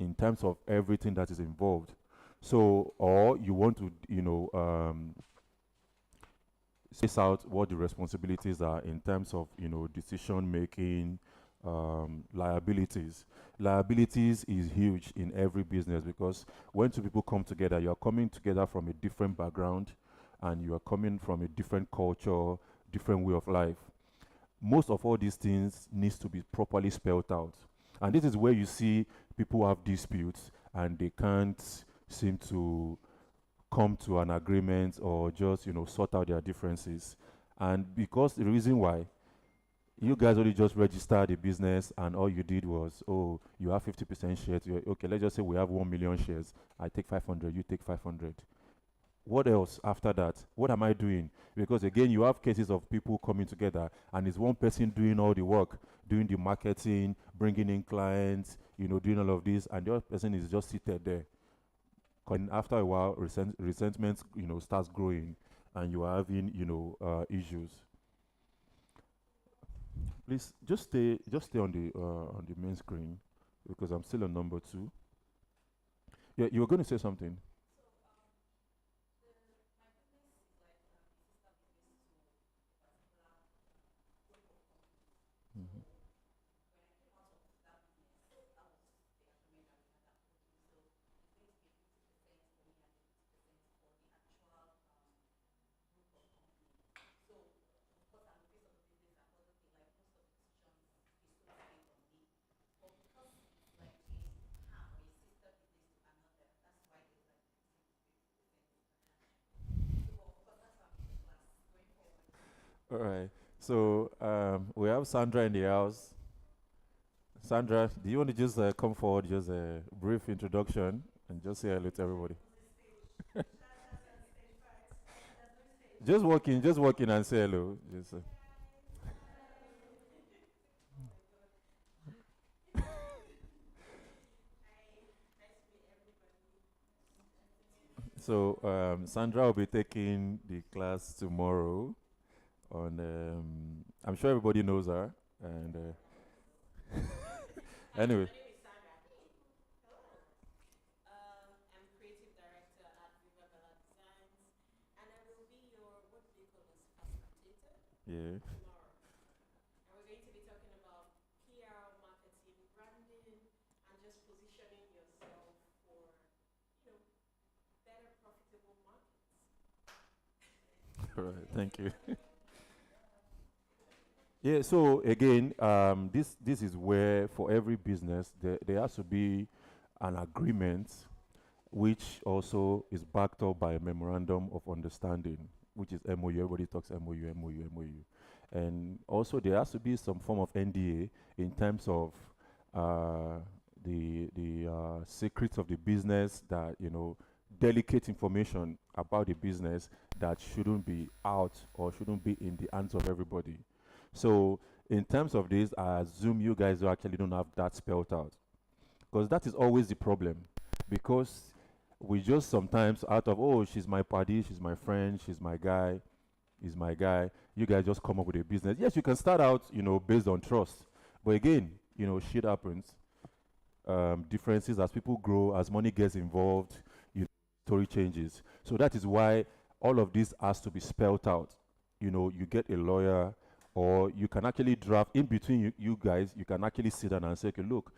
in terms of everything that is involved. So, or you want to, space out what the responsibilities are in terms of, decision making, liabilities. Liabilities is huge in every business because when two people come together, you are coming together from a different background and you are coming from a different culture, different way of life. Most of all these things needs to be properly spelled out. And this is where you see people have disputes and they can't seem to come to an agreement or just sort out their differences. And because the reason why you guys only just registered the business and all you did was, oh, you have 50% shares, okay, let's just say we have 1 million shares, I take 500, you take 500. What else after that? What am I doing? Because again, you have cases of people coming together and it's one person doing all the work, doing the marketing, bringing in clients, doing all of this, and the other person is just seated there. And after a while, resentment, starts growing, and you are having, issues. Please just stay on the main screen, because I'm still on number two. Yeah, you were going to say something. Mhm. All right. So we have Sandra in the house. Sandra, do you want to just come forward, just a brief introduction, and just say hello to everybody? Just walk in and say hello. Just, so Sandra will be taking the class tomorrow. On I'm sure everybody knows her. And anyway, yeah. All right. Thank you. Yeah. So again, this is where for every business there has to be an agreement, which also is backed up by a memorandum of understanding, which is MOU. Everybody talks MOU, MOU, MOU. And also there has to be some form of NDA in terms of the secrets of the business, that delicate information about the business that shouldn't be out or shouldn't be in the hands of everybody. So in terms of this, I assume you guys actually don't have that spelled out, because that is always the problem. Because we just sometimes out of, oh, she's my party, she's my friend, she's my guy, is my guy, you guys just come up with a business. Yes, you can start out, based on trust, but again, shit happens. Differences as people grow, as money gets involved, story changes. So that is why all of this has to be spelled out. You get a lawyer, or you can actually draft in between you guys. You can actually sit down and say, okay, look,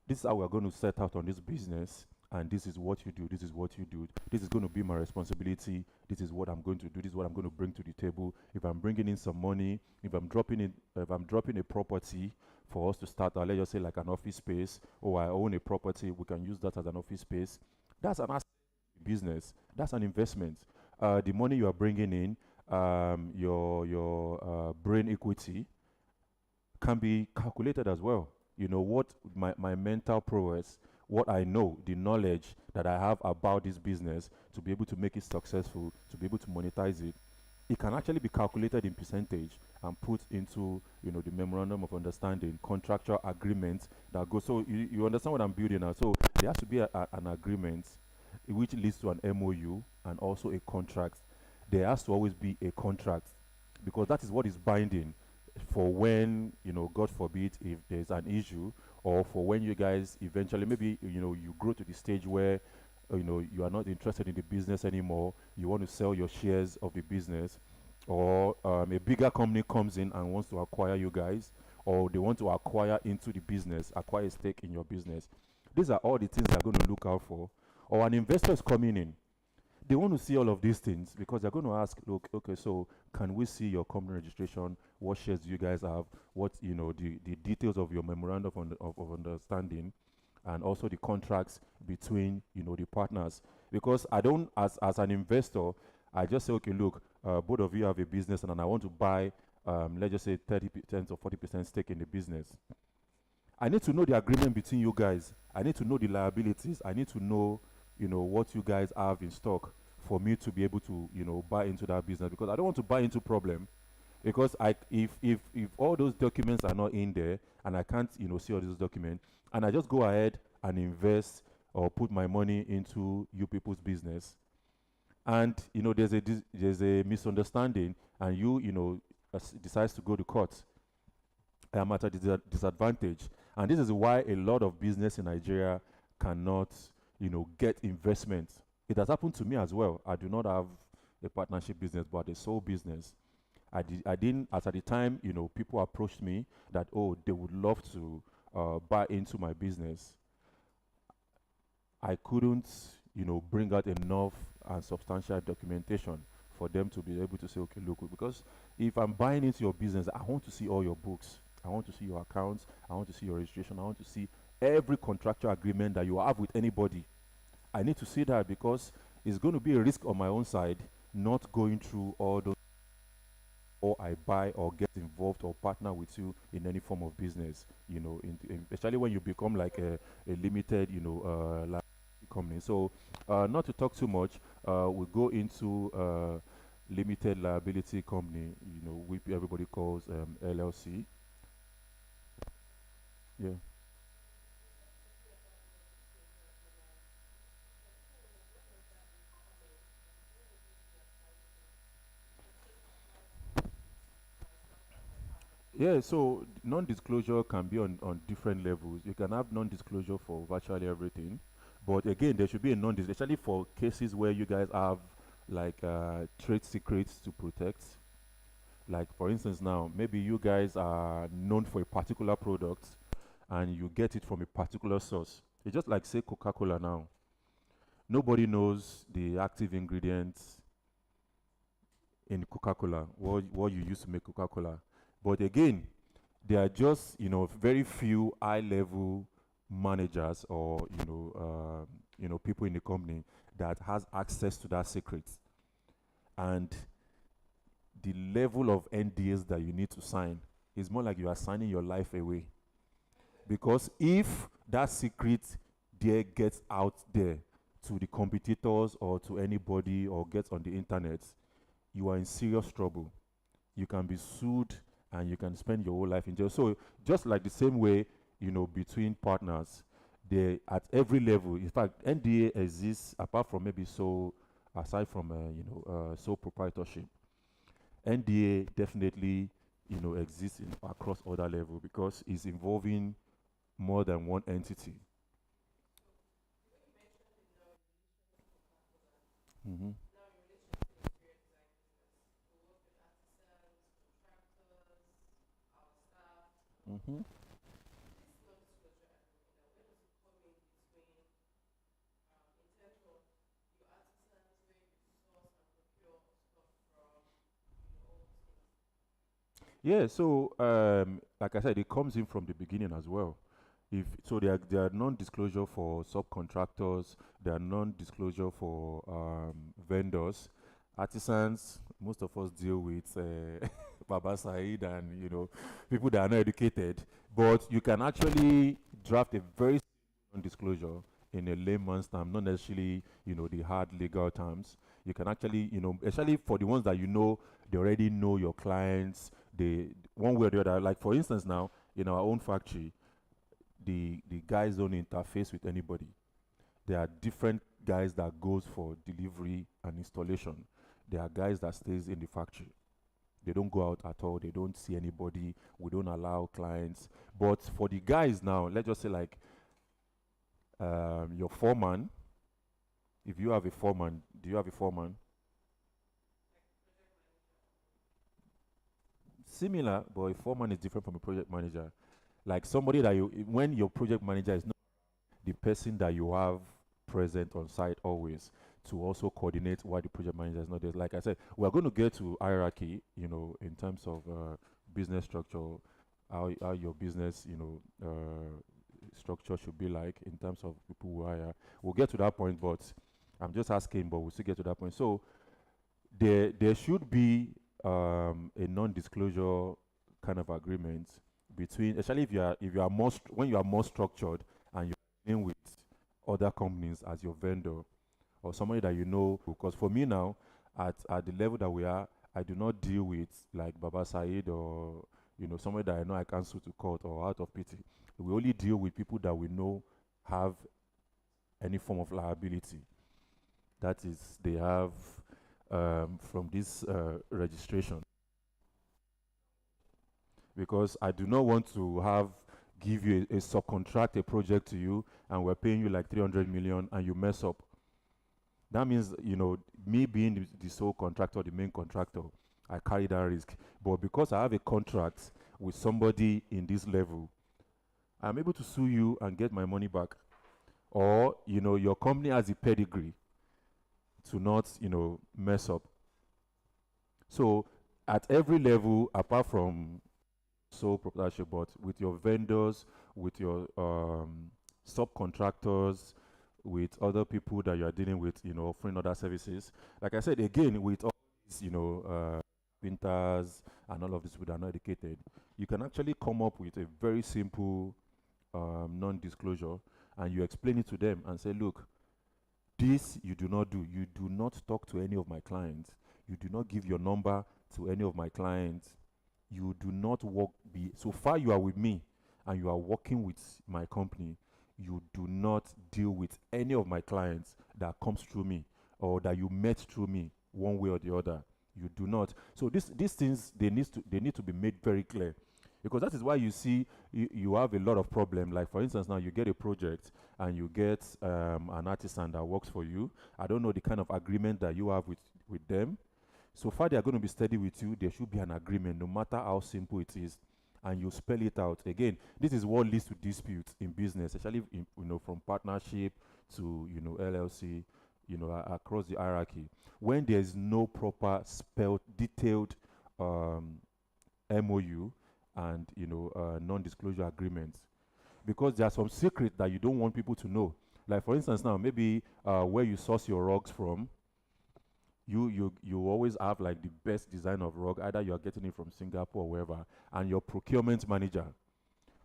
this is how we're going to set out on this business, and this is what you do, this is what you do, this is going to be my responsibility, this is what I'm going to do, this is what I'm going to bring to the table. If I'm bringing in some money, if I'm dropping a property for us to start, let's just say like an office space, or I own a property, we can use that as an office space. That's an asset business, that's an investment. The money you are bringing in, your brain equity can be calculated as well. What my mental prowess, what I know, the knowledge that I have about this business to be able to make it successful, to be able to monetize it, it can actually be calculated in percentage and put into the memorandum of understanding, contractual agreements that go. So you understand what I'm building now. So there has to be an agreement which leads to an MOU and also a contract. There has to always be a contract, because that is what is binding for when, God forbid, if there's an issue or for when you guys eventually, maybe, you grow to the stage where, you are not interested in the business anymore, you want to sell your shares of the business, or a bigger company comes in and wants to acquire you guys, or they want to acquire into the business, acquire a stake in your business. These are all the things they're going to look out for. Or an investor is coming in, they want to see all of these things because they're going to ask, look, okay, so can we see your company registration? What shares do you guys have? What, the details of your memorandum of understanding, and also the contracts between, the partners. Because I don't, as an investor, I just say, okay, look, both of you have a business and I want to buy, let's just say 30% or 40% stake in the business. I need to know the agreement between you guys. I need to know the liabilities. I need to know, what you guys have in stock for me to be able to, buy into that business, because I don't want to buy into problem. Because if all those documents are not in there and I can't, see all those documents, and I just go ahead and invest or put my money into you people's business, and there's a misunderstanding, and decides to go to court, I am at a disadvantage. And this is why a lot of business in Nigeria cannot, get investment. It has happened to me as well. I do not have a partnership business, but a sole business. I didn't, as at the time, people approached me that, oh, they would love to buy into my business. I couldn't, bring out enough and substantial documentation for them to be able to say, okay, look, because if I'm buying into your business, I want to see all your books. I want to see your accounts. I want to see your registration. I want to see every contractual agreement that you have with anybody. I need to see that because it's going to be a risk on my own side not going through all those, or I buy or get involved or partner with you in any form of business, especially when you become like a limited, company. So, not to talk too much, we go into limited liability company, which everybody calls LLC. Yeah. Yeah, so non-disclosure can be on different levels. You can have non-disclosure for virtually everything, but again, there should be a non-disclosure, especially for cases where you guys have like trade secrets to protect. Like for instance, now maybe you guys are known for a particular product, and you get it from a particular source. It's just like say Coca-Cola now. Nobody knows the active ingredients in Coca-Cola, what you use to make Coca-Cola. But again, there are just very few high-level managers or people in the company that has access to that secret, and the level of NDAs that you need to sign is more like you are signing your life away. Because if that secret there gets out there to the competitors or to anybody or gets on the internet, you are in serious trouble. You can be sued and you can spend your whole life in jail. So just like the same way, between partners, they at every level. In fact, NDA exists apart from maybe aside from sole proprietorship. NDA definitely exists across other level because it's involving more than one entity. Mm-hmm. Mm-hmm. Yeah, so like I said, it comes in from the beginning as well. If so, there are non-disclosure for subcontractors, there are non-disclosure for vendors, artisans. Most of us deal with Baba Said and people that are not educated. But you can actually draft a very non-disclosure in a layman's term, not necessarily the hard legal terms. You can actually especially for the ones that they already know your clients. They one way or the other. Like for instance, now in our own factory, the guys don't interface with anybody. There are different guys that goes for delivery and installation. There are guys that stays in the factory. They don't go out at all. They don't see anybody. We don't allow clients. But for the guys now, let's just say like your foreman. If you have a foreman, do you have a foreman? Similar, but a foreman is different from a project manager. Like somebody that you, when your project manager is not the person that you have present on site always to also coordinate why the project manager is not there. Like I said, we're going to get to hierarchy, in terms of business structure, how your business, structure should be like in terms of people who hire. We'll get to that point, but I'm just asking, but we'll still get to that point. So there should be a non-disclosure kind of agreement between, especially if you are when you are more structured and you're dealing with other companies as your vendor or somebody that you know. Because for me now, at the level that we are, I do not deal with like Baba Said or somebody that I know I can sue to court or out of pity. We only deal with people that we know have any form of liability. That is, they have from this registration. Because I do not want to give you a subcontract a project to you and we're paying you like 300 million and you mess up. That means, me being the sole contractor, the main contractor, I carry that risk. But because I have a contract with somebody in this level, I'm able to sue you and get my money back. Or, your company has a pedigree to not, mess up. So at every level, apart from sole proprietorship, but with your vendors, with your subcontractors, with other people that you are dealing with, offering other services. Like I said, again, with all these, printers and all of this people that are not educated, you can actually come up with a very simple non-disclosure and you explain it to them and say, look, this you do not do. You do not talk to any of my clients. You do not give your number to any of my clients. You do not work so far you are with me and you are working with my company. You do not deal with any of my clients that comes through me or that you met through me one way or the other. You do not. So these things they need to be made very clear, because that is why you see you have a lot of problem. Like for instance, now you get a project and you get an artisan that works for you. I don't know the kind of agreement that you have with them. So far they are going to be steady with you. There should be an agreement, no matter how simple it is, and you spell it out. Again, this is what leads to disputes in business, especially from partnership to LLC, across the hierarchy. When there is no proper spelled, detailed MOU and non-disclosure agreements, because there are some secrets that you don't want people to know. Like for instance, now maybe where you source your rugs from, you always have like the best design of rug. Either you are getting it from Singapore or wherever, and your procurement manager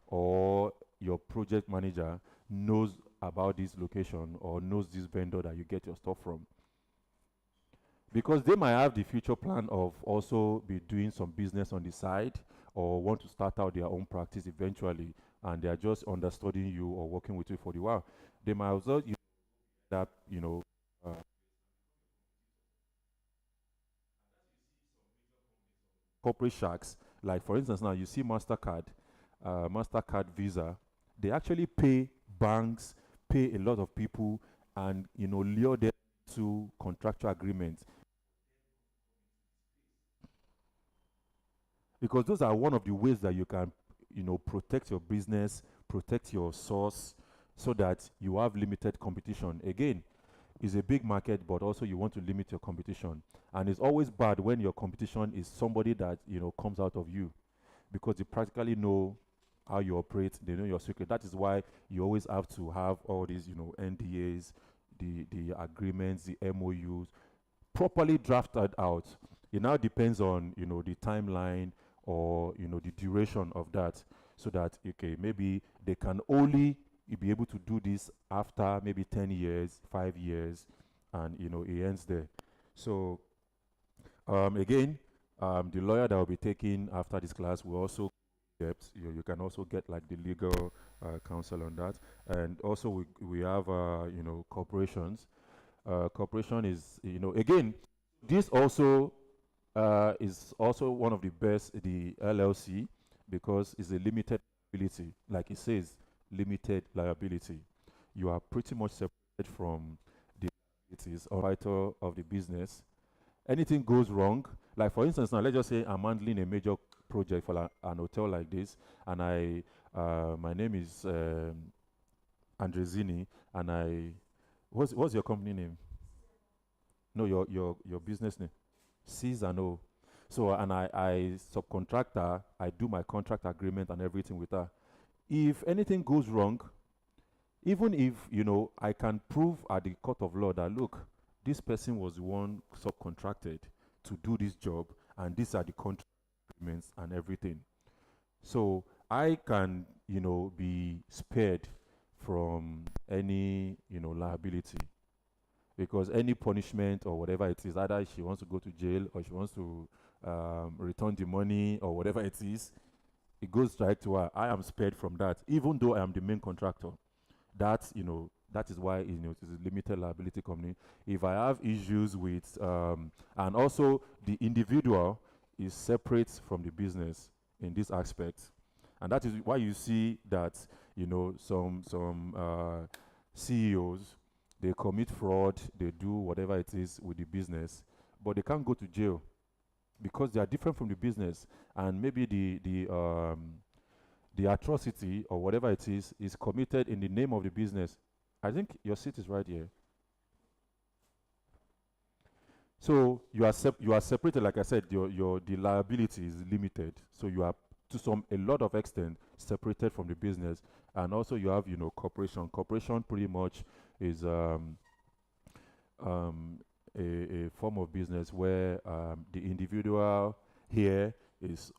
or your project manager knows about this location or knows this vendor that you get your stuff from, because they might have the future plan of also be doing some business on the side or want to start out their own practice eventually, and they are just understudying you or working with you for the while. They might also that uh, corporate sharks. Like for instance, now you see Mastercard, Visa. They actually pay banks, pay a lot of people, and lure them to contractual agreements, because those are one of the ways that you can protect your business, protect your source, so that you have limited competition. Again, it's a big market, but also you want to limit your competition. And it's always bad when your competition is somebody that comes out of you, because they practically know how you operate, they know your secret. That is why you always have to have all these NDAs, the agreements, the MOUs properly drafted out. It now depends on the timeline or the duration of that, so that okay, maybe they can only be able to do this after maybe 10 years, 5 years, and it ends there. So again, the lawyer that will be taking after this class will also depth. You can also get like the legal counsel on that. And also we have corporations. Corporation is again, this also is also one of the best, the LLC, because it's a limited liability. Like it says, limited liability. You are pretty much separated from the liabilities or title of the business. Anything goes wrong, like for instance, now let's just say I'm handling a major project for an hotel like this, and my name is Andrezini, and what's your company name? No, your business name. C's and O. So and I subcontractor, I do my contract agreement and everything with her. If anything goes wrong, even if I can prove at the court of law that look, this person was the one subcontracted to do this job, and these are the contract agreements and everything. So I can be spared from any liability, because any punishment or whatever it is, either she wants to go to jail or she wants to return the money or whatever it is, it goes direct to her. I am spared from that, even though I am the main contractor. That is why it is a limited liability company. If I have issues with, and also the individual is separate from the business in this aspect, and that is why you see that some CEOs, they commit fraud, they do whatever it is with the business, but they can't go to jail because they are different from the business, and maybe the atrocity or whatever it is committed in the name of the business. I think your seat is right here. So you are separated, like I said, your the liability is limited. So you are to some a lot of extent separated from the business, and also you have corporation. Corporation pretty much is um, a form of business where the individual here is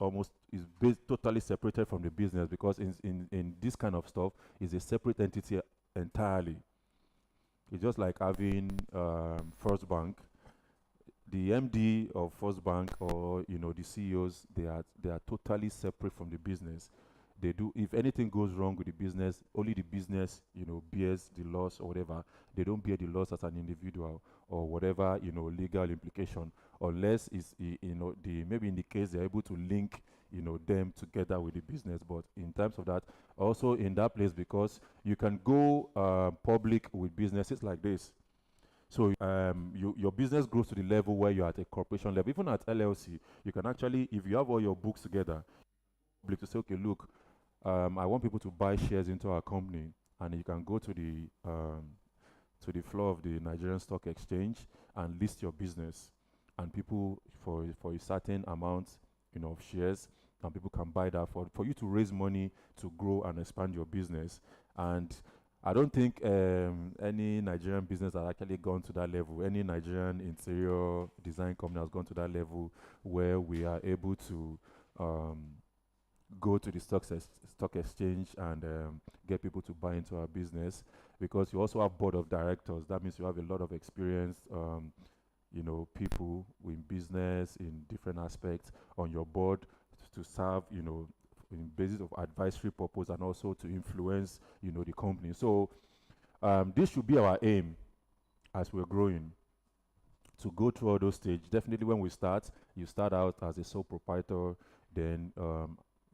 totally separated from the business, because in this kind of stuff is a separate entity entirely. It's just like having First Bank. The MD of First Bank, or the CEOs, they are totally separate from the business. They do, if anything goes wrong with the business, only the business bears the loss or whatever. They don't bear the loss as an individual or whatever legal implication, unless the maybe in the case they're able to link them together with the business. But in terms of that, also in that place, because you can go public with businesses like this. So your business grows to the level where you're at a corporation level. Even at LLC, you can actually, if you have all your books together, public, to say, okay, look, I want people to buy shares into our company, and you can go to the floor of the Nigerian Stock Exchange and list your business, and people for a certain amount, of shares, and people can buy that for you to raise money to grow and expand your business. And I don't think any Nigerian business has actually gone to that level. Any Nigerian interior design company has gone to that level where we are able to um, go to the stock exchange and get people to buy into our business, because you also have board of directors. That means you have a lot of experienced people in business in different aspects on your board to serve in basis of advisory purpose, and also to influence the company. So this should be our aim as we're growing, to go through all those stages. Definitely, when we start, you start out as a sole proprietor, then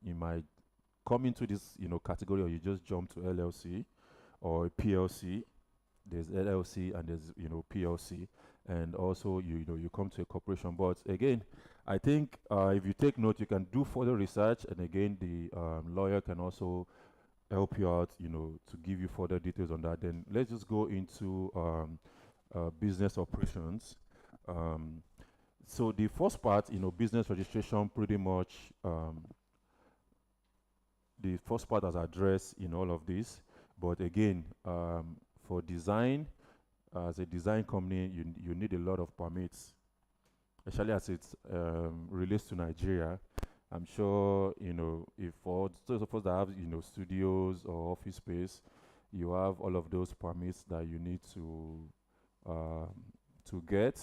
you might come into this category, or you just jump to LLC or a PLC. There's LLC and there's PLC, and also you come to a corporation. But again, I think if you take note, you can do further research, and again, the lawyer can also help you out, to give you further details on that. Then let's just go into business operations. Um, so the first part, business registration, pretty much the first part has addressed in all of this. But again, for design, as a design company, you need a lot of permits, especially as it relates to Nigeria. I'm sure if for those of us that have studios or office space, you have all of those permits that you need um, to get,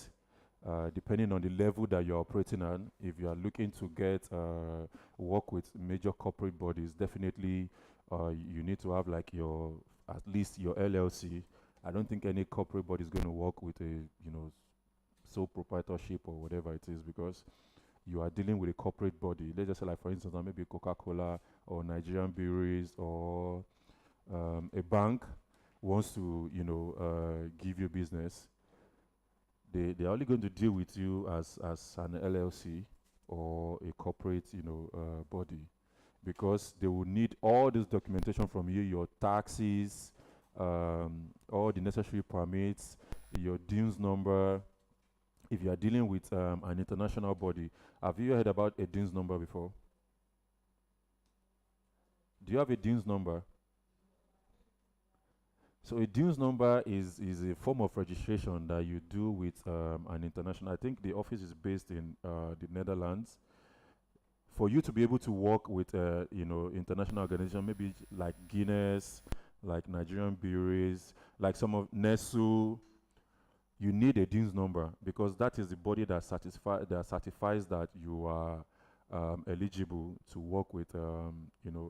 depending on the level that you're operating on. If you are looking to get work with major corporate bodies, definitely you need to have like your at least your LLC. I don't think any corporate body is going to work with a sole proprietorship or whatever it is, because you are dealing with a corporate body. Let's just say, like for instance, maybe Coca-Cola or Nigerian breweries or a bank wants to, give you business. They're only going to deal with you as an LLC or a corporate, body, because they will need all this documentation from you, your taxes, all the necessary permits, your DUNS number. If you are dealing with an international body, have you heard about a DUNS number before? Do you have a DUNS number? So a dues number is a form of registration that you do with an international. I think the office is based in the Netherlands. For you to be able to work with international organization, maybe like Guinness, like Nigerian breweries, like some of Nestle, you need a dues number, because that is the body that certifies that you are eligible to work with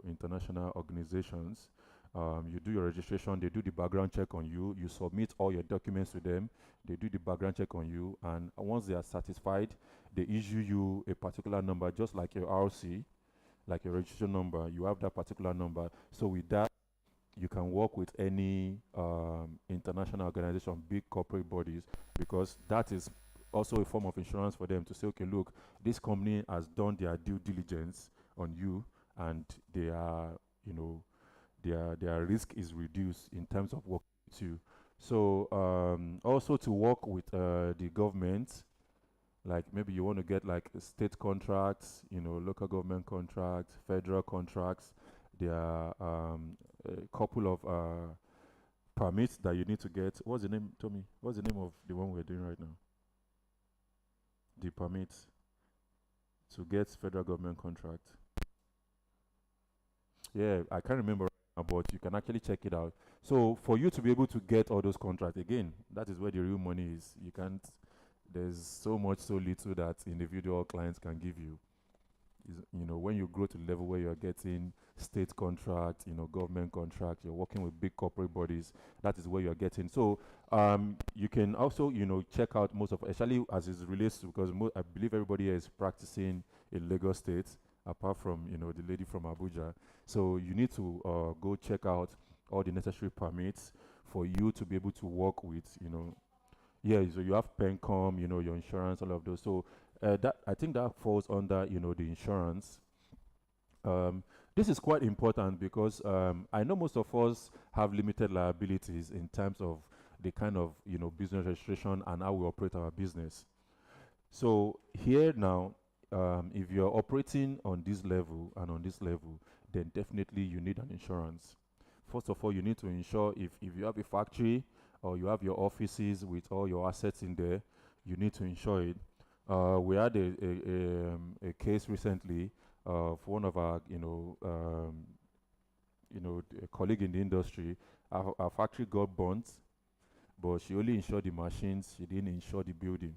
international organizations. You do your registration, they do the background check on you, you submit all your documents to them, they do the background check on you, and once they are satisfied, they issue you a particular number, just like your RC, like your registration number. You have that particular number. So with that, you can work with any international organization, big corporate bodies, because that is also a form of insurance for them to say, okay, look, this company has done their due diligence on you, and they are, their risk is reduced in terms of working with you. So also to work with the government, like maybe you want to get like state contracts, local government contracts, federal contracts. There are a couple of permits that you need to get. What's the name, Tommy? What's the name of the one we're doing right now? The permits to get federal government contract. Yeah, I can't remember right now, but you can actually check it out. So for you to be able to get all those contracts, again, that is where the real money is. You can't. There's so much, so little that individual clients can give you. When you grow to the level where you're getting state contracts, government contracts, you're working with big corporate bodies, that is where you're getting. So you can also, check out most of, especially as it relates to, because I believe everybody here is practicing in Lagos State, apart from, the lady from Abuja. So you need to go check out all the necessary permits for you to be able to work with, yeah, so you have Pencom, your insurance, all of those. So that, I think that falls under, the insurance. This is quite important because I know most of us have limited liabilities in terms of the kind of, business registration and how we operate our business. So here now, if you're operating on this level and on this level, then definitely you need an insurance. First of all, you need to ensure if you have a factory or you have your offices with all your assets in there, you need to insure it. We had a case recently for one of our, a colleague in the industry. Our factory got burnt, but she only insured the machines. She didn't insure the building.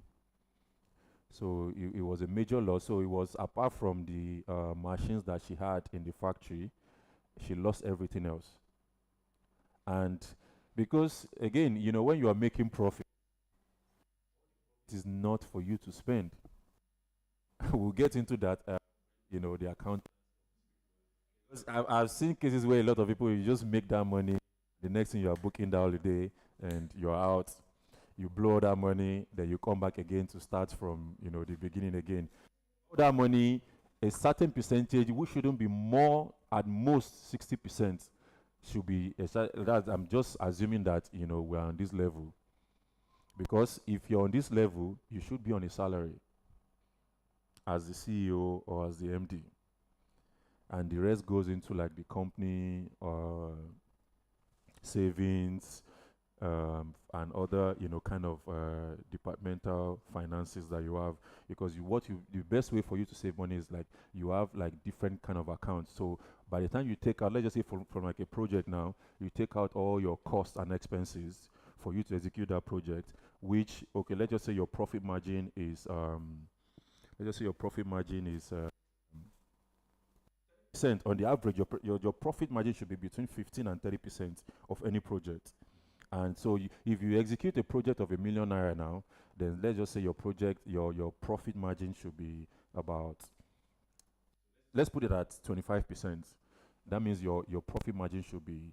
So it was a major loss. So it was, apart from the machines that she had in the factory, she lost everything else. And because again, when you are making profit, it is not for you to spend. We'll get into that, the account. 'Cause I've seen cases where a lot of people, you just make that money, the next thing you are booking the holiday and you're out, you blow that money, then you come back again to start from, the beginning again. That money, a certain percentage, which shouldn't be more, at most 60%, should be, that I'm just assuming that, we're on this level. Because if you're on this level, you should be on a salary as the CEO or as the MD. And the rest goes into like the company savings, and other, kind of departmental finances that you have. Because the best way for you to save money is like you have like different kind of accounts. So by the time you take out, let's just say from like a project now, you take out all your costs and expenses for you to execute that project. Which, okay, let's just say your profit margin is let's just say your profit margin is percent on the average. Your profit margin should be between 15 and 30% of any project. And so if you execute a project of 1 million naira now, then let's just say your project, your profit margin should be about, let's put it at 25%. That means your profit margin should be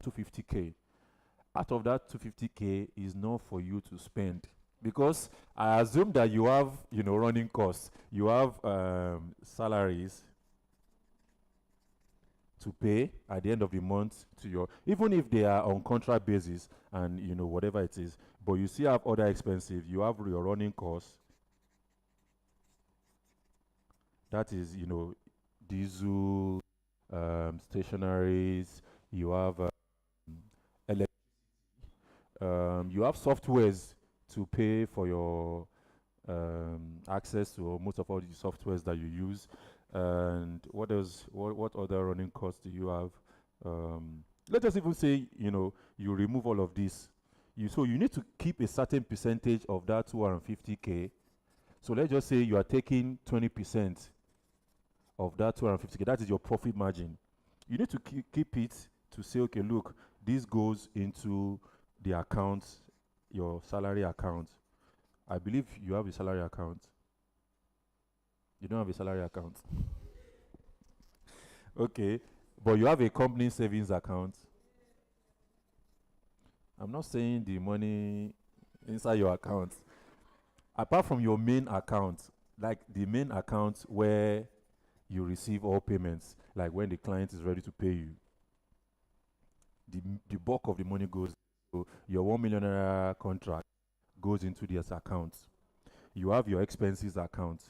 250K. Out of that 250K is not for you to spend, because I assume that you have, running costs, you have salaries to pay at the end of the month to your, even if they are on contract basis, and whatever it is, but you still have other expenses. You have your running costs, that is, diesel, stationaries. You have you have softwares to pay for your access to most of all the softwares that you use. And what else? What other running costs do you have? Let us even say, you remove all of this. So you need to keep a certain percentage of that 250K. So let's just say you are taking 20% of that 250K. That is your profit margin. You need to keep it to say, okay, look, this goes into the account, your salary account. I believe you have a salary account. You don't have a salary account. Okay. But you have a company savings account. I'm not saying the money inside your account. Apart from your main account, like the main account where you receive all payments, like when the client is ready to pay you, the bulk of the money goes to your 1 million naira contract, goes into this account. You have your expenses account.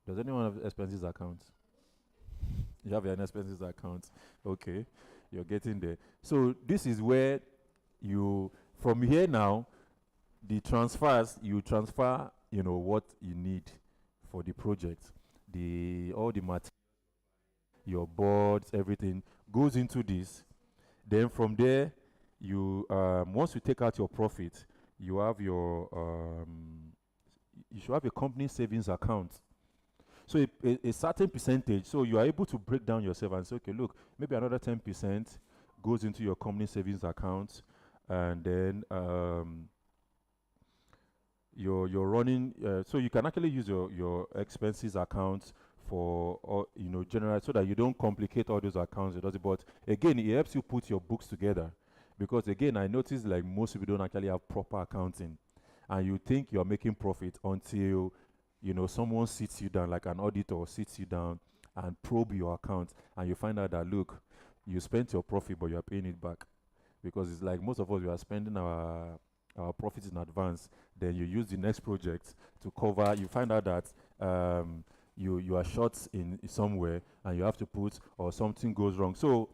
Does anyone have expenses account? You have an expenses account. Okay, you're getting there. So this is where you, from here now, the transfers, you transfer, what you need for the project. All the material, your boards, everything goes into this. Then from there, you once you take out your profit, you have you should have a company savings account. So a certain percentage, so you are able to break down yourself and say, okay, look, maybe another 10% goes into your company savings account, and then you're running. So you can actually use your expenses account for, general, so that you don't complicate all those accounts. It does it, but again, it helps you put your books together, because again, I noticed like most people don't actually have proper accounting, and you think you're making profit until someone sits you down, like an auditor sits you down and probe your account, and you find out that, look, you spent your profit but you're paying it back. Because it's like most of us, we are spending our profits in advance, then you use the next project to cover. You find out that you are short in somewhere, and you have to put, or something goes wrong. So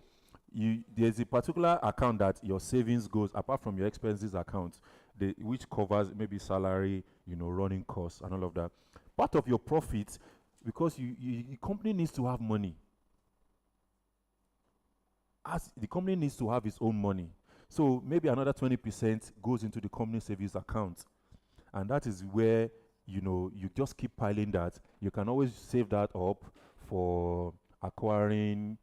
there's a particular account that your savings goes, apart from your expenses account, which covers maybe salary, running costs and all of that. Part of your profit, because the company needs to have money. As the company needs to have its own money. So maybe another 20% goes into the company savings account. And that is where, you just keep piling that. You can always save that up for acquiring,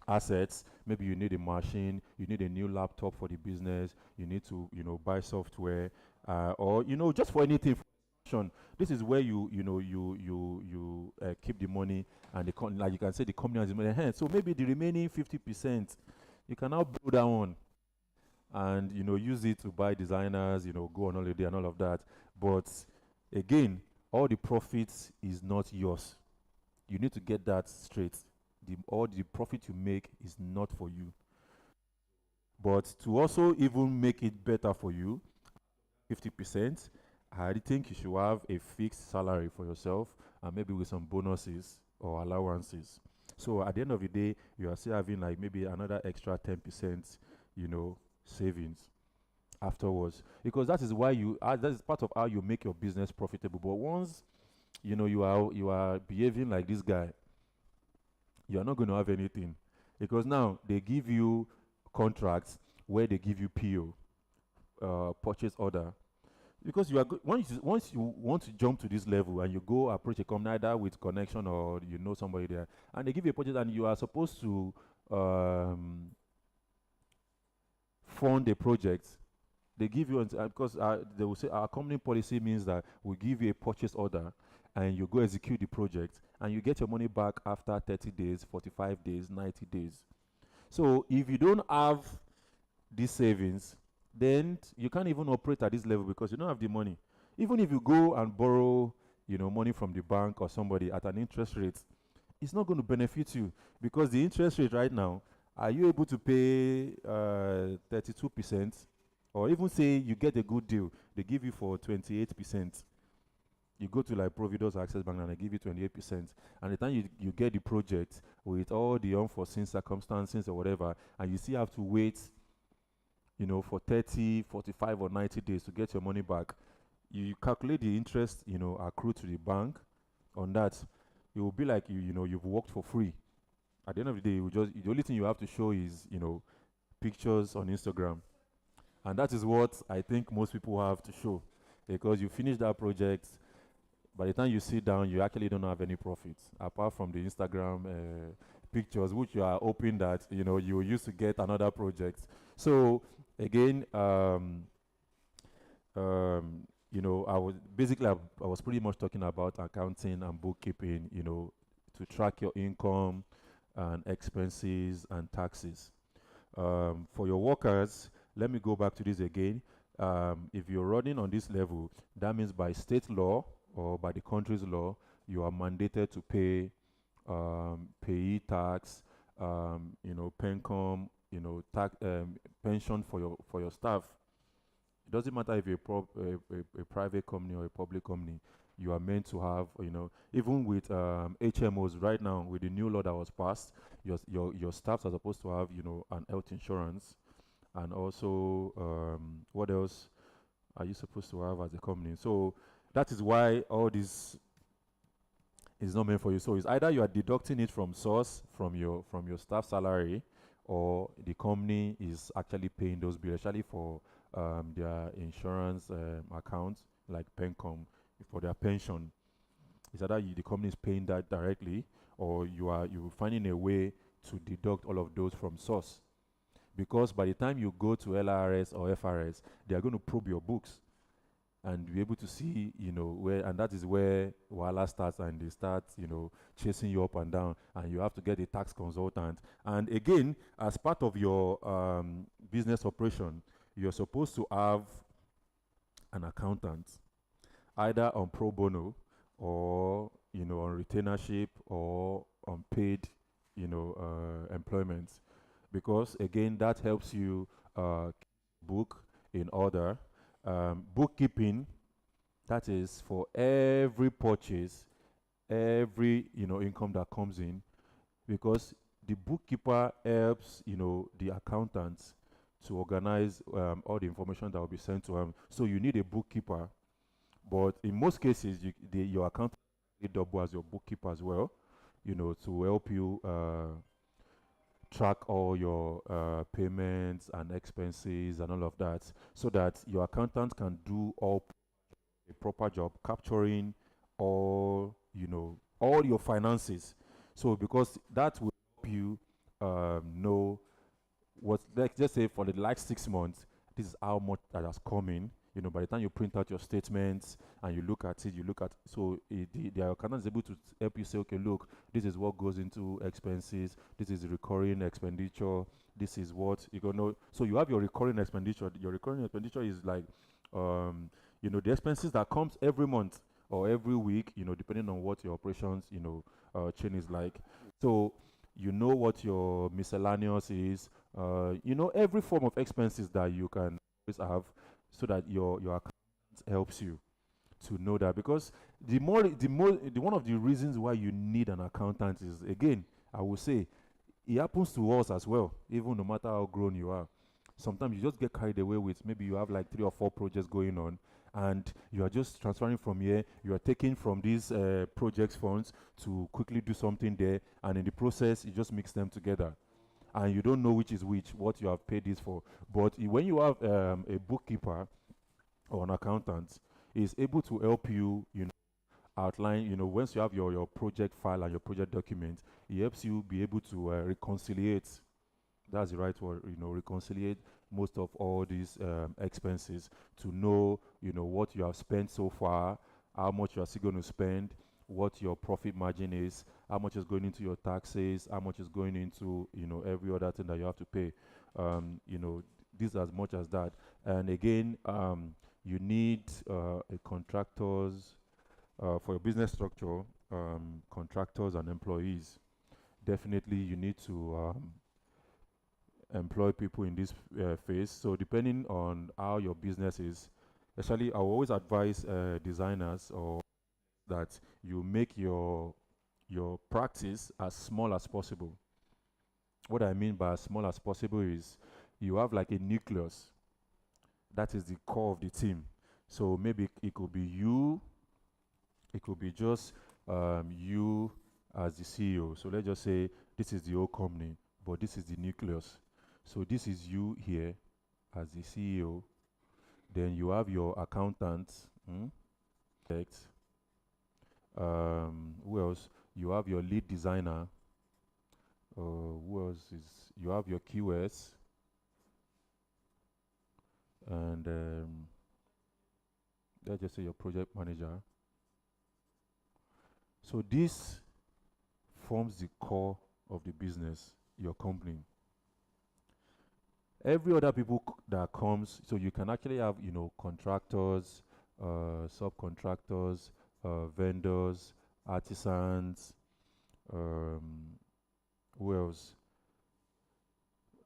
assets. Maybe you need a machine, you need a new laptop for the business, you need to, buy software, or, just for anything. This is where you keep the money, and like you can say the company has the money in hand. So maybe the remaining 50%, you can now build that one, and use it to buy designers, go on holiday and all of that. But again, all the profits is not yours. You need to get that straight. All the profit you make is not for you. But to also even make it better for you, 50%, I think you should have a fixed salary for yourself, and maybe with some bonuses or allowances. So at the end of the day, you are still having like maybe another extra 10%, savings afterwards, because that is why that is part of how you make your business profitable. But once you are behaving like this guy, you are not going to have anything, because now they give you contracts where they give you PO, purchase order, because once you want to jump to this level, and you go approach a company either with connection or somebody there, and they give you a purchase, and you are supposed to fund a project, they give you because they will say our company policy means that we give you a purchase order and you go execute the project and you get your money back after 30 days, 45 days, 90 days. So if you don't have these savings, then you can't even operate at this level because you don't have the money. Even if you go and borrow, money from the bank or somebody at an interest rate, it's not going to benefit you because the interest rate right now, are you able to pay 32%? Or even say you get a good deal, they give you for 28%. You go to like Providus or Access Bank and they give you 28%. And the time you get the project with all the unforeseen circumstances or whatever, and you still have to wait, for 30, 45, or 90 days to get your money back, you calculate the interest, accrued to the bank on that. It will be like you've worked for free. At the end of the day, the only thing you have to show is, pictures on Instagram. And that is what I think most people have to show. Because you finish that project, by the time you sit down, you actually don't have any profits, apart from the Instagram pictures, which you are hoping that, you will use to get another project. So, again, I was pretty much talking about accounting and bookkeeping, to track your income and expenses and taxes. For your workers, let me go back to this again. If you're running on this level, that means by state law or by the country's law, you are mandated to pay payee tax, pencom, pension for your staff. It doesn't matter if you're a private company or a public company. You are meant to have, even with HMOs right now, with the new law that was passed, your staffs are supposed to have, an health insurance, and also what else are you supposed to have as a company? So that is why all this is not meant for you. So it's either you are deducting it from source from your staff salary, or the company is actually paying those bills, especially for their insurance accounts like Pencom for their pension. It's either the company is paying that directly, or you finding a way to deduct all of those from source. Because by the time you go to LRS or FRS, they are going to probe your books and be able to see, where, and that is where Wala starts, and they start, chasing you up and down, and you have to get a tax consultant. And again, as part of your business operation, you're supposed to have an accountant, either on pro bono or, on retainership or on paid, employment, because again that helps you book in order. Bookkeeping, that is for every purchase, every income that comes in, because the bookkeeper helps the accountants to organize all the information that will be sent to him. So you need a bookkeeper, but in most cases your accountant will double as your bookkeeper as well, to help you track all your payments and expenses and all of that, so that your accountant can do a proper job capturing all your finances. So because that will help you know what, like, just say for the last 6 months, this is how much that has come in. By the time you print out your statements and you look at it, so the accountant is able to help you say, okay, look, this is what goes into expenses, this is recurring expenditure, this is what you're going to, so you have your recurring expenditure. Your recurring expenditure is like, the expenses that comes every month or every week, depending on what your operations, chain is like. So you know what your miscellaneous is, every form of expenses that you can always have, so that your account helps you to know that. Because the one of the reasons why you need an accountant is, again, I will say, it happens to us as well, even no matter how grown you are. Sometimes you just get carried away with, maybe you have like 3 or 4 projects going on, and you are just transferring from here, you are taking from these projects funds to quickly do something there, and in the process you just mix them together, and you don't know which is which, what you have paid this for. But when you have a bookkeeper or an accountant, is able to help you, outline, once you have your project file and your project document, it helps you be able to reconciliate. That's the right word, reconciliate, most of all these expenses to know, what you have spent so far, how much you are still going to spend, what your profit margin is, how much is going into your taxes, how much is going into, every other thing that you have to pay. This as much as that. And again, you need a contractors for your business structure, contractors and employees. Definitely, you need to employ people in this phase. So depending on how your business is, actually, I will always advise designers or that you make your practice as small as possible. What I mean by as small as possible is you have like a nucleus. That is the core of the team. So maybe it could be you, it could be just you as the CEO. So let's just say this is the whole company, but this is the nucleus. So this is you here as the CEO. Then you have your accountant. Correct. Who else? You have your lead designer. Who else is? You have your QS. And let's just say your project manager. So this forms the core of the business, your company. Every other people that comes, so you can actually have, contractors, subcontractors, vendors, artisans, who else?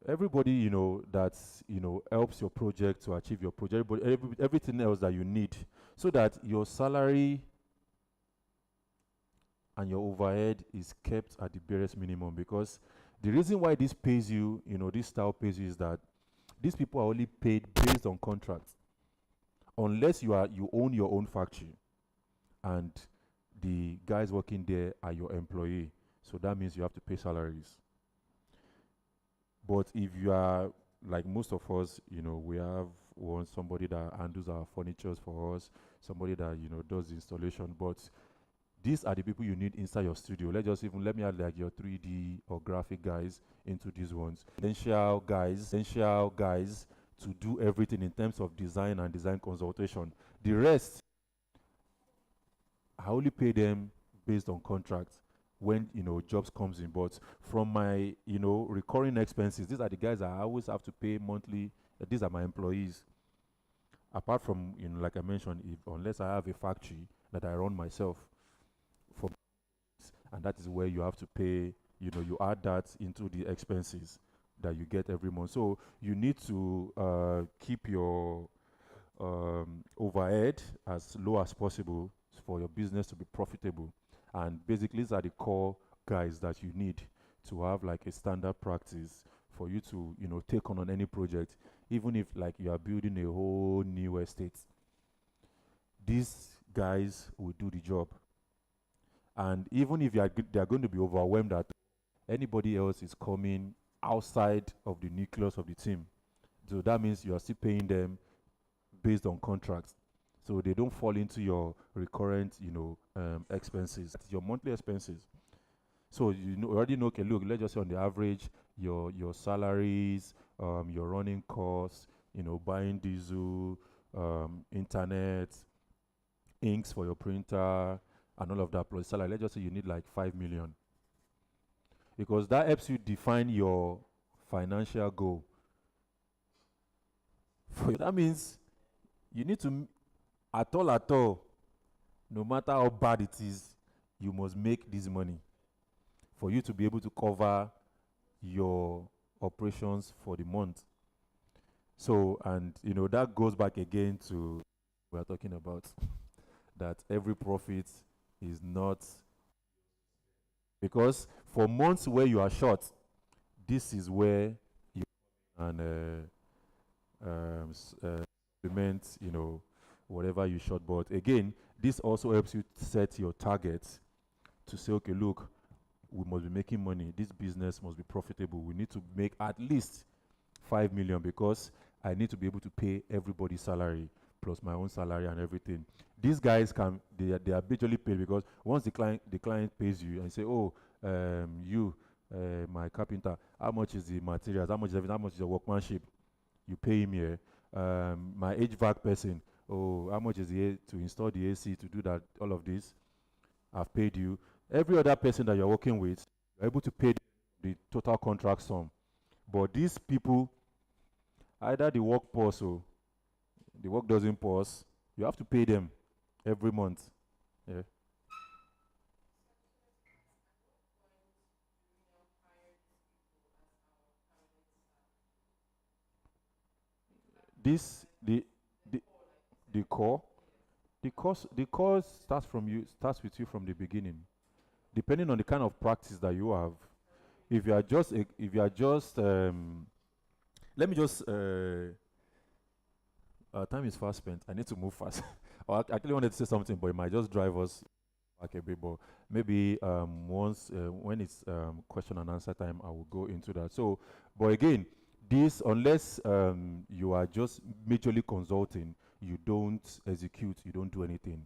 Everybody, that's, helps your project to achieve your project, but everything else that you need, so that your salary and your overhead is kept at the barest minimum. Because the reason why this pays you, this style pays you, is that these people are only paid based on contracts. Unless you own your own factory and the guys working there are your employee. So that means you have to pay salaries. But if you are like most of us, we have somebody that handles our furnitures for us, somebody that does the installation. But these are the people you need inside your studio. Let me add like your 3D or graphic guys into these ones. Essential guys to do everything in terms of design and design consultation. The rest, I only pay them based on contracts when jobs comes in. But from my recurring expenses, these are the guys I always have to pay monthly. These are my employees. Apart from like I mentioned, unless I have a factory that I run myself, and that is where you have to pay, you add that into the expenses that you get every month. So you need to keep your overhead as low as possible for your business to be profitable. And basically, these are the core guys that you need to have like a standard practice for you to take on any project, even if like you are building a whole new estate. These guys will do the job. And even if they are going to be overwhelmed that anybody else is coming outside of the nucleus of the team, so that means you are still paying them based on contracts. So they don't fall into your recurrent, expenses, your monthly expenses. So already know. Okay, look, let's just say on the average, your salaries, your running costs, buying diesel, internet, inks for your printer, and all of that plus salary. Let's just say you need like 5 million, because that helps you define your financial goal. That means you need to, at all, no matter how bad it is, you must make this money for you to be able to cover your operations for the month. So, and that goes back again to we are talking about that every profit is not, because for months where you are short, this is where you can implement, whatever you short. But again, this also helps you set your targets to say, okay, look, we must be making money. This business must be profitable. We need to make at least 5 million, because I need to be able to pay everybody's salary plus my own salary and everything. These guys they are visually paid, because once the client pays you and say, oh, my carpenter, how much is the materials? How much is everything? How much is your workmanship? you pay him here. My HVAC person, oh, how much is it to install the AC, to do that, all of this? I've paid you. Every other person that you're working with, you're able to pay the total contract sum. But these people, either the work pause or the work doesn't pause, you have to pay them every month. Yeah. This the the core the core starts with you from the beginning, depending on the kind of practice that you have. If you are just let me just time is fast spent. I need to move fast. I actually wanted to say something, but it might just drive us back a bit. But maybe once when it's question and answer time, I will go into that. So, but again, this unless you are just majorly consulting, you don't execute, you don't do anything.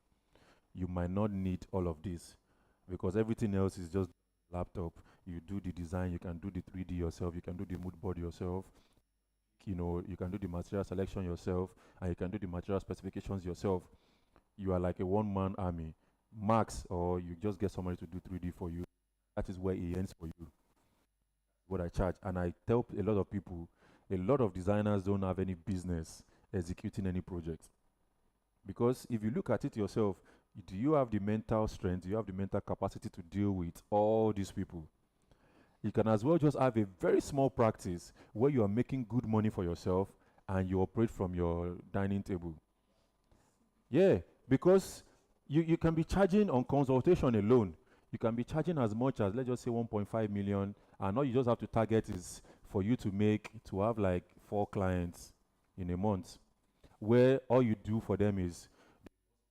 You might not need all of this because everything else is just laptop. You do the design, you can do the 3D yourself, you can do the mood board yourself, you can do the material selection yourself, and you can do the material specifications yourself. You are like a one-man army, max, or you just get somebody to do 3D for you. That is where it ends for you. What I charge, and I tell a lot of people, a lot of designers don't have any business executing any project because if you look at it yourself, do you have the mental strength? Do you have the mental capacity to deal with all these people? You can as well just have a very small practice where you are making good money for yourself and you operate from your dining table. Yeah, because you can be charging on consultation alone. You can be charging as much as, let's just say, 1.5 million, and all you just have to target is for you to have like 4 clients in a month, where all you do for them is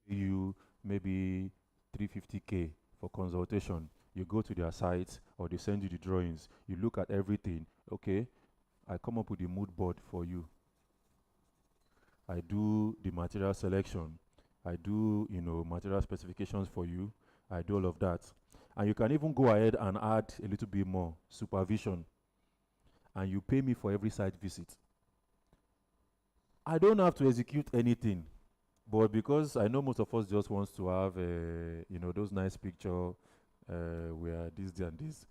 you maybe 350K for consultation. You go to their site or they send you the drawings. You look at everything. Okay, I come up with the mood board for you. I do the material selection. I do, material specifications for you. I do all of that. And you can even go ahead and add a little bit more supervision. And you pay me for every site visit. I don't have to execute anything. But because I know most of us just wants to have, those nice picture where this and this,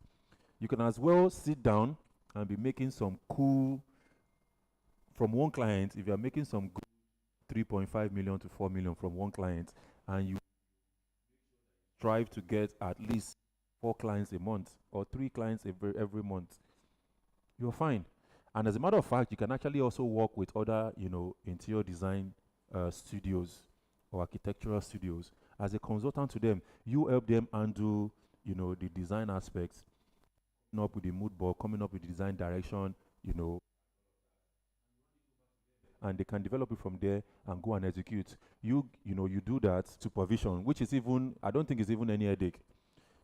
you can as well sit down and be making some cool from one client. If you are making some good 3.5 million to 4 million from one client, and you strive to get at least 4 clients a month or 3 clients every month, you're fine. And as a matter of fact, you can actually also work with other, interior design studios or architectural studios. As a consultant to them, you help them undo, the design aspects, coming up with the mood board, coming up with the design direction, you know, and they can develop it from there and go and execute. You do that supervision, which is even, I don't think it's even any headache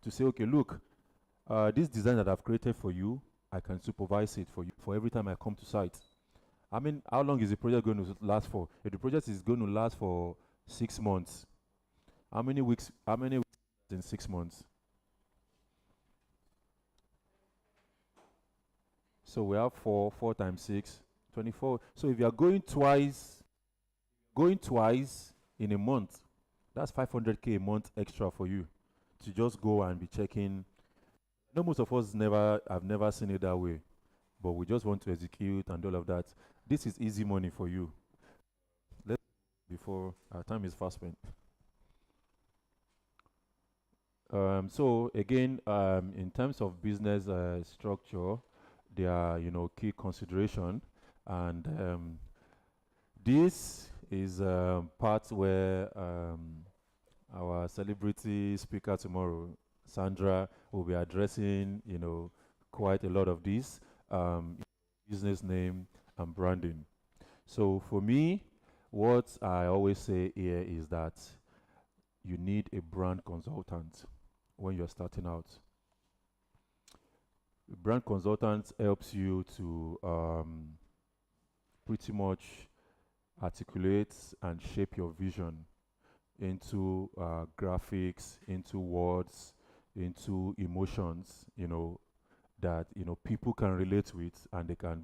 to say, okay, look, this design that I've created for you, I can supervise it for you for every time I come to site. I mean, how long is the project going to last for? If the project is going to last for 6 months, how many weeks? How many weeks in 6 months? So we have four times six, 24. So if you are going twice in a month, that's 500K a month extra for you to just go and be checking. No, most of us have never seen it that way, but we just want to execute and all of that. This is easy money for you. Let's before our time is fast spent. So again, in terms of business structure, there are key consideration, and this is part where our celebrity speaker tomorrow, Sandra, will be addressing quite a lot of this business name and branding. So for me, what I always say here is that you need a brand consultant when you're starting out. A brand consultant helps you to pretty much articulate and shape your vision into graphics, into words, into emotions, that people can relate with, and they can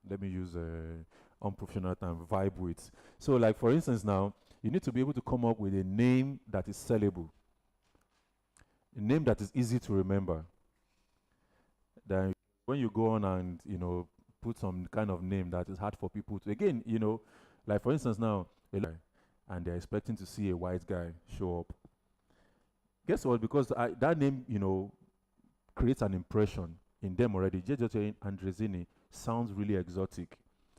let me use a unprofessional term, vibe with. So, like for instance, now you need to be able to come up with a name that is sellable, a name that is easy to remember. Then when you go on and put some kind of name that is hard for people to again, like for instance now, and they're expecting to see a white guy show up. Guess what? Because that name, creates an impression in them already. JJ Andrezini sounds really exotic,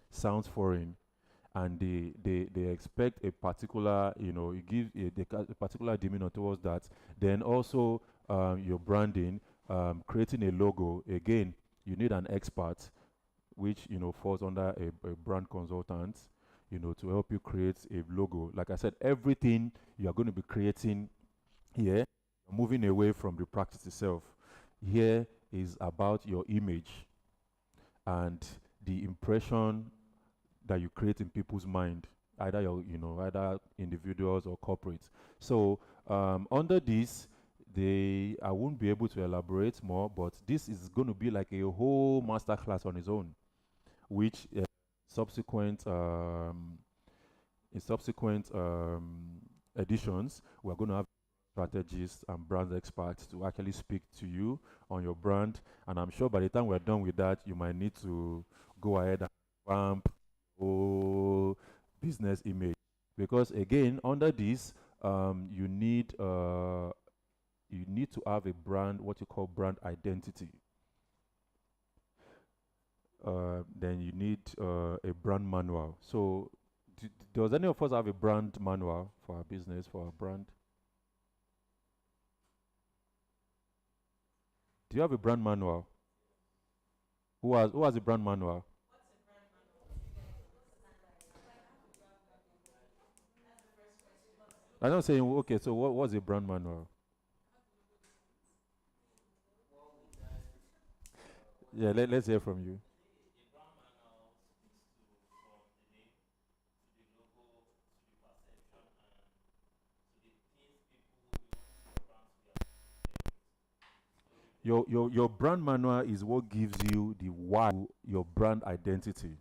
sounds foreign, and they expect a particular, you give a particular demeanor towards that. Then also your branding, creating a logo. Again, you need an expert, which falls under a brand consultant, to help you create a logo. Like I said, everything you are going to be creating here, moving away from the practice itself. Here is about your image and the impression that you create in people's mind, either either individuals or corporates. So under this, I won't be able to elaborate more, but this is going to be like a whole masterclass on its own, which subsequent in subsequent editions we're going to have strategists and brand experts to actually speak to you on your brand. And I'm sure by the time we're done with that, you might need to go ahead and vamp whole business image. Because again, under this, you need to have a brand, what you call brand identity. Then you need a brand manual. So, does any of us have a brand manual for our business, for our brand? Do you have a brand manual? Who has a brand manual? I'm not saying okay. So what's a brand manual? Yeah, let's hear from you. Your brand manual is what gives you the why your brand identity.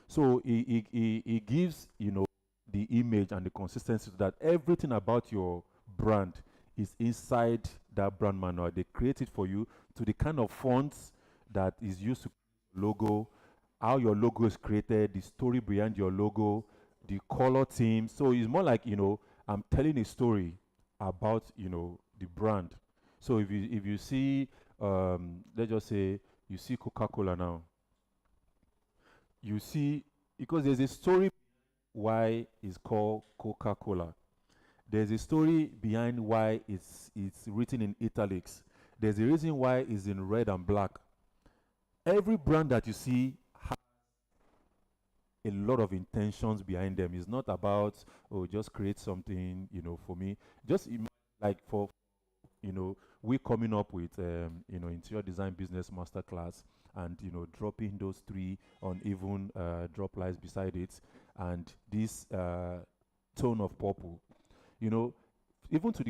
So it gives the image and the consistency that everything about your brand is inside that brand manual. They create it for you to the kind of fonts that is used to logo, how your logo is created, the story behind your logo, the color theme. So it's more like I'm telling a story about the brand. So if you see let's just say you see Coca-Cola now, you see because there's a story why it's called Coca-Cola. There's a story behind why it's written in italics. There's a reason why it's in red and black. Every brand that you see has a lot of intentions behind them. It's not about just create something for me. Just like for we coming up with interior design business masterclass and dropping those three uneven drop lines beside it and this tone of purple, you know even to the